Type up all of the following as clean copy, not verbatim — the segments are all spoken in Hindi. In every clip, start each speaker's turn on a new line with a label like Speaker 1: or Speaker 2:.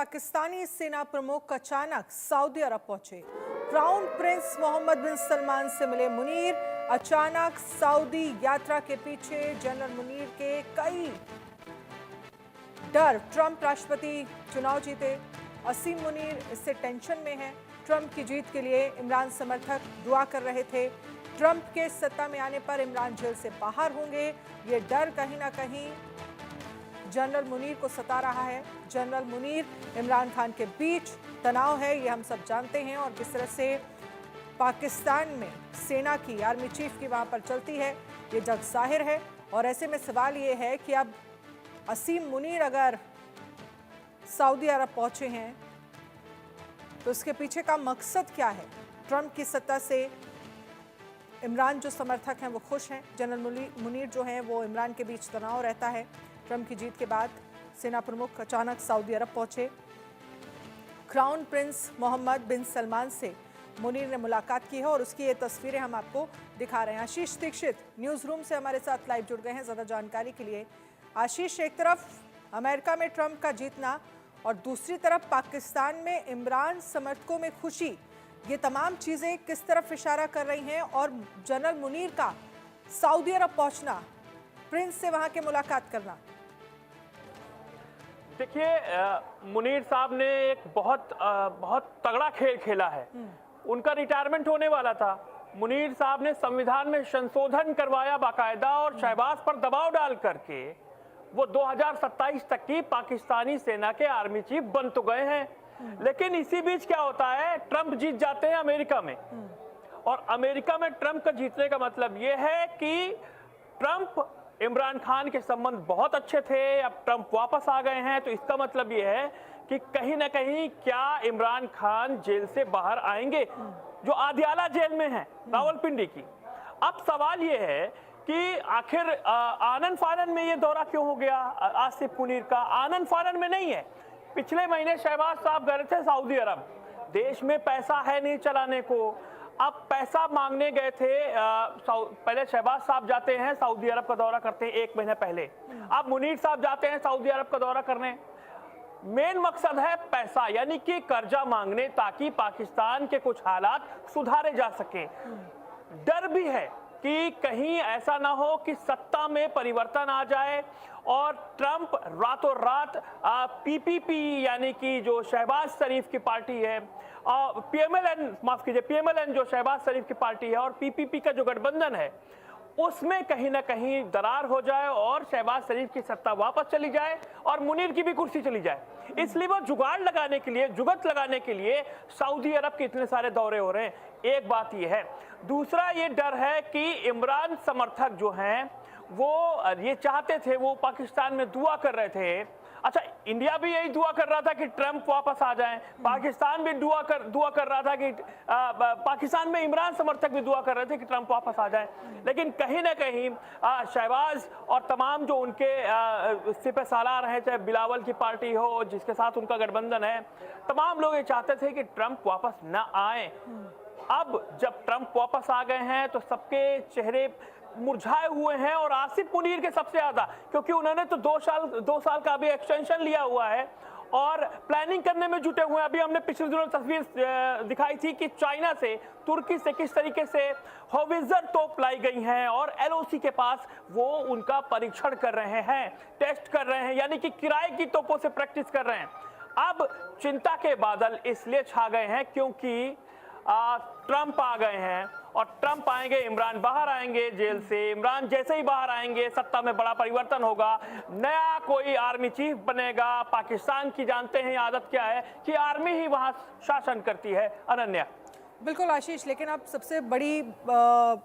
Speaker 1: पाकिस्तानी सेना प्रमुख अचानक सऊदी अरब पहुंचे। क्राउन प्रिंस मोहम्मद बिन सलमान से मिले मुनीर। अचानक सऊदी यात्रा के पीछे जनरल मुनीर के कई डर। ट्रंप राष्ट्रपति चुनाव जीते, असीम मुनीर इससे टेंशन में है। ट्रंप की जीत के लिए इमरान समर्थक दुआ कर रहे थे। ट्रंप के सत्ता में आने पर इमरान जेल से बाहर होंगे, ये डर कहीं ना कहीं जनरल मुनीर को सता रहा है। जनरल मुनीर इमरान खान के बीच तनाव है, ये हम सब जानते हैं, और किस तरह से पाकिस्तान में सेना की आर्मी चीफ की वहां पर चलती है ये जग जाहिर है। और ऐसे में सवाल ये है कि अब असीम मुनीर अगर सऊदी अरब पहुंचे हैं तो इसके पीछे का मकसद क्या है? ट्रंप की सत्ता से इमरान जो समर्थक हैं वो खुश हैं। जनरल मुनीर जो हैं वो इमरान के बीच तनाव रहता है। ट्रंप की जीत के बाद सेना प्रमुख अचानक सऊदी अरब पहुंचे। क्राउन प्रिंस मोहम्मद बिन सलमान से मुनीर ने मुलाकात की है और उसकी ये तस्वीरें हम आपको दिखा रहे हैं। आशीष दीक्षित न्यूज़ रूम से हमारे साथ लाइव जुड़ गए हैं ज़्यादा जानकारी के लिए। आशीष, एक तरफ अमेरिका में ट्रंप का जीतना और दूसरी तरफ पाकिस्तान में इमरान समर्थकों में खुशी, ये तमाम चीज़ें किस तरफ इशारा कर रही हैं? और जनरल मुनीर का सऊदी अरब पहुंचना, प्रिंस से वहां के मुलाकात करना।
Speaker 2: देखिए, मुनीर साहब ने एक बहुत तगड़ा खेल खेला है। उनका रिटायरमेंट होने वाला था। मुनीर साहब ने संविधान में संशोधन करवाया बाकायदा, और शहबाज पर दबाव डाल करके वो 2027 तक की पाकिस्तानी सेना के आर्मी चीफ बन तो गए हैं। लेकिन इसी बीच क्या होता है, ट्रंप जीत जाते हैं अमेरिका में। और अमेरिका में ट्रंप का जीतने का मतलब ये है कि ट्रंप इमरान खान के संबंध बहुत अच्छे थे, अब ट्रंप वापस आ गए हैं, तो इसका मतलब ये है कि कहीं ना कहीं क्या इमरान खान जेल से बाहर आएंगे, जो आदियाला जेल में है रावलपिंडी की। अब सवाल ये है कि आखिर आनन फानन में ये दौरा क्यों हो गया आसिफ मुनीर का? आनन फानन में नहीं है। पिछले महीने शहबाज साहब गए थे सऊदी अरब। देश में पैसा है नहीं चलाने को, अब पैसा मांगने गए थे। पहले शहबाज साहब जाते हैं सऊदी अरब का दौरा करते हैं 1 महीने पहले, अब मुनीर साहब जाते हैं सऊदी अरब का दौरा करने। मेन मकसद है पैसा, यानी कि कर्जा मांगने, ताकि पाकिस्तान के कुछ हालात सुधारे जा सके। डर भी है कि कहीं ऐसा ना हो कि सत्ता में परिवर्तन आ जाए और ट्रंप रातों रात पीपीपी यानी कि जो शहबाज शरीफ की पार्टी है, पीएमएलएन, माफ कीजिए, पीएमएलएन जो शहबाज शरीफ की पार्टी है और पीपीपी का जो गठबंधन है, उसमें कहीं ना कहीं दरार हो जाए और शहबाज शरीफ की सत्ता वापस चली जाए और मुनीर की भी कुर्सी चली जाए। इसलिए वो जुगाड़ लगाने के लिए, जुगत लगाने के लिए सऊदी अरब के इतने सारे दौरे हो रहे हैं। एक बात ये है। दूसरा ये डर है कि इमरान समर्थक जो हैं वो ये चाहते थे, वो पाकिस्तान में दुआ कर रहे थे। अच्छा, इंडिया भी यही दुआ कर रहा था कि ट्रंप वापस आ जाएं, पाकिस्तान भी दुआ कर रहा था कि पाकिस्तान में इमरान समर्थक भी दुआ कर रहे थे कि ट्रंप वापस आ जाएं। लेकिन कहीं ना कहीं शहबाज और तमाम जो उनके सिपह सालार हैं, चाहे बिलावल की पार्टी हो जिसके साथ उनका गठबंधन है, तमाम लोग ये चाहते थे कि ट्रंप वापस न आए। अब जब ट्रंप वापस आ गए हैं तो सबके चेहरे मुरझाए हुए हैं, और आसिफ मुनीर के सबसे ज्यादा, क्योंकि उन्होंने तो 2 साल का अभी एक्सटेंशन लिया हुआ है और प्लानिंग करने में जुटे हुए हैं। अभी हमने पिछले दिनों तस्वीर दिखाई थी कि चाइना से, तुर्की से किस तरीके से होवित्जर तोप लाई गई हैं और एलओसी के पास वो उनका परीक्षण कर रहे हैं, टेस्ट कर रहे हैं, यानी कि किराए की तोपों से प्रैक्टिस कर रहे हैं। अब चिंता के बादल इसलिए छा गए हैं क्योंकि ट्रंप आ गए हैं, और ट्रंप आएंगे, इमरान बाहर आएंगे जेल से। इमरान जैसे ही बाहर आएंगे सत्ता में बड़ा परिवर्तन होगा, नया कोई आर्मी चीफ बनेगा। पाकिस्तान की जानते हैं आदत क्या है कि आर्मी ही वहां शासन करती है। अनन्या।
Speaker 1: बिल्कुल आशीष, लेकिन अब सबसे बड़ी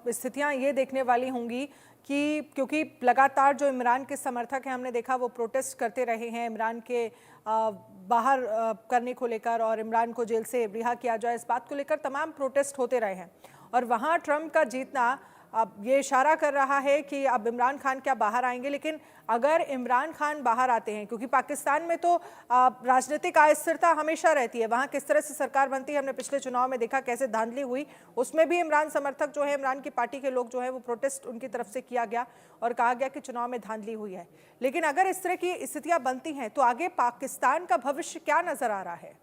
Speaker 1: स्थितियां ये देखने वाली होंगी कि क्योंकि लगातार जो इमरान के समर्थक हैं, हमने देखा वो प्रोटेस्ट करते रहे हैं इमरान के बाहर करने को लेकर, और इमरान को जेल से रिहा किया जाए, इस बात को लेकर तमाम प्रोटेस्ट होते रहे हैं। और वहाँ ट्रंप का जीतना अब ये इशारा कर रहा है कि अब इमरान खान क्या बाहर आएंगे, लेकिन अगर इमरान खान बाहर आते हैं, क्योंकि पाकिस्तान में तो राजनीतिक अस्थिरता हमेशा रहती है, वहाँ किस तरह से सरकार बनती है हमने पिछले चुनाव में देखा, कैसे धांधली हुई, उसमें भी इमरान समर्थक जो है, इमरान की पार्टी के लोग जो है वो प्रोटेस्ट उनकी तरफ से किया गया और कहा गया कि चुनाव में धांधली हुई है। लेकिन अगर इस तरह की स्थितियां बनती हैं तो आगे पाकिस्तान का भविष्य क्या नजर आ रहा है?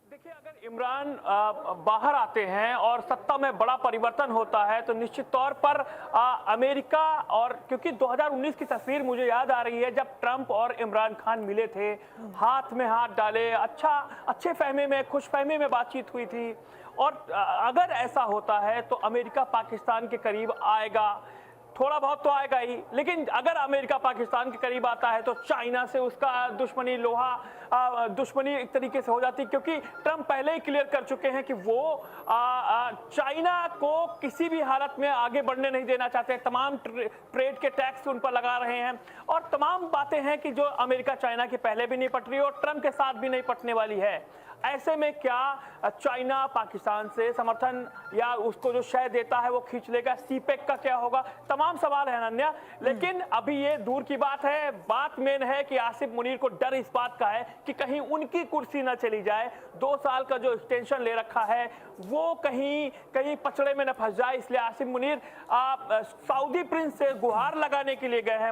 Speaker 2: देखिए, अगर इमरान बाहर आते हैं और सत्ता में बड़ा परिवर्तन होता है तो निश्चित तौर पर अमेरिका, और क्योंकि 2019 की तस्वीर मुझे याद आ रही है जब ट्रंप और इमरान खान मिले थे, हाथ में हाथ डाले, अच्छे फहमे में, खुश फहमे में बातचीत हुई थी। और अगर ऐसा होता है तो अमेरिका पाकिस्तान के करीब आएगा, थोड़ा बहुत तो आएगा ही, लेकिन अगर अमेरिका पाकिस्तान के करीब आता है तो चाइना से उसका दुश्मनी एक तरीके से हो जाती है, क्योंकि ट्रंप पहले ही क्लियर कर चुके हैं कि वो चाइना को किसी भी हालत में आगे बढ़ने नहीं देना चाहते। तमाम ट्रेड के टैक्स उन पर लगा रहे हैं और तमाम बातें हैं कि जो अमेरिका चाइना की पहले भी नहीं पट रही और ट्रंप के साथ भी नहीं पटने वाली है। ऐसे में क्या चाइना पाकिस्तान से समर्थन या उसको जो शय देता है वो खींच लेगा? सीपेक का क्या होगा? तमाम सवाल है अनन्या, लेकिन अभी ये दूर की बात है। बात मेन है कि आसिफ मुनीर को डर इस बात का है कि कहीं उनकी कुर्सी ना चली जाए। 2 साल का जो एक्सटेंशन ले रखा है वो कहीं पचड़े में न फंस जाए, इसलिए आसिफ मुनीर सऊदी प्रिंस से गुहार लगाने के लिए गए हैं।